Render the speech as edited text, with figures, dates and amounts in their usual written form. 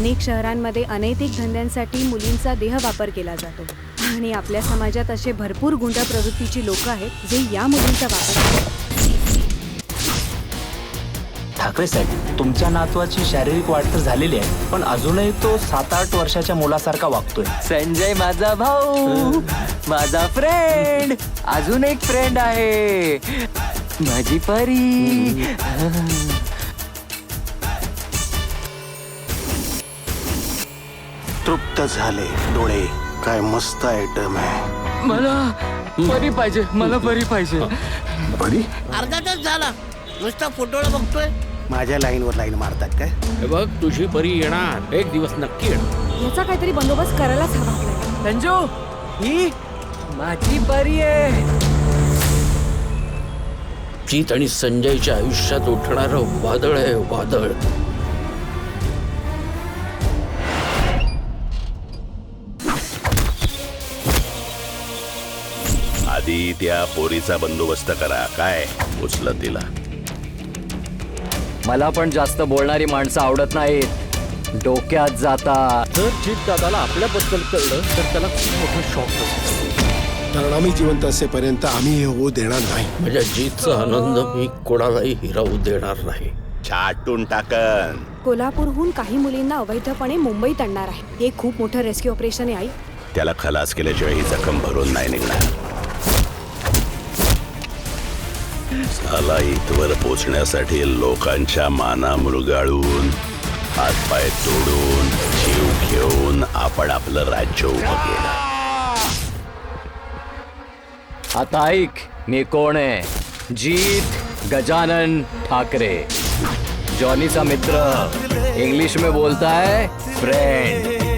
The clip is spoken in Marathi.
अनेक शहरांमध्ये अनैतिक धंद्यांसाठी मुलींचा देहवापर केला जातो आणि आपल्या समाजात असे भरपूर गुंड प्रवृत्तीची लोक आहेत जे या मुलींचा वापर करतात. ठाकरे साहेब, तुमच्या नातवाची शारीरिक वाढ तर झालेली आहे, पण अजूनही तो 7-8 वर्षाच्या मुलासारखा वागतोय. संजय माझा भाऊ, माझा फ्रेंड, अजून एक फ्रेंड आहे, माझी परी. तृप्त झाले डोळे. काय मस्त आयटम आहे. मला परी पाहिजे, मला परी पाहिजे. बरी अर्धा तास झाला नुसता फोटोला बघतोय. माझ्या लाईनवर लाईन मारतात काय? हे बघ, तुझी परी येणार, एक दिवस नक्की येणार. याचा काहीतरी बंदोबस्त करायलाच हवा आपल्याला. संजू, ही माझी परी आहे. जीत आणि संजयच्या आयुष्यात उठणारं वादळ आहे, वादळ. आधी त्या पोरीचा बंदोबस्त करा. काय उचल तिला. मला पण जास्त बोलणारी माणसं आवडत नाहीत, डोक्यात जाता. जर जीत दादाला आपल्याबद्दल कळलं तर त्याला खूप मोठा शॉक बसेल. कारण आम्ही जिवंत असेपर्यंत आम्ही हे होऊ देणार नाही. माझ्या जीतचा आनंद मी कोणालाही हिरावू देणार नाही. छाटून टाकन. कोल्हापूरहून काही मुलींना अवैधपणे मुंबईत आणणार आहे. हे खूप मोठं रेस्क्यू ऑपरेशन आहे आई. त्याला खलास केल्याशिवाय ही जखम भरून नाही निघणार. झाला इथवर पोचण्यासाठी लोकांच्या माना मुरगाळून, हातपाय तोडून, जीव घेऊन आपण आपलं राज्य उभं केलं. आता ऐक, मी कोण आहे. जीत गजानन ठाकरे, जॉनीचा मित्र. इंग्लिश में बोलता है फ्रेंड.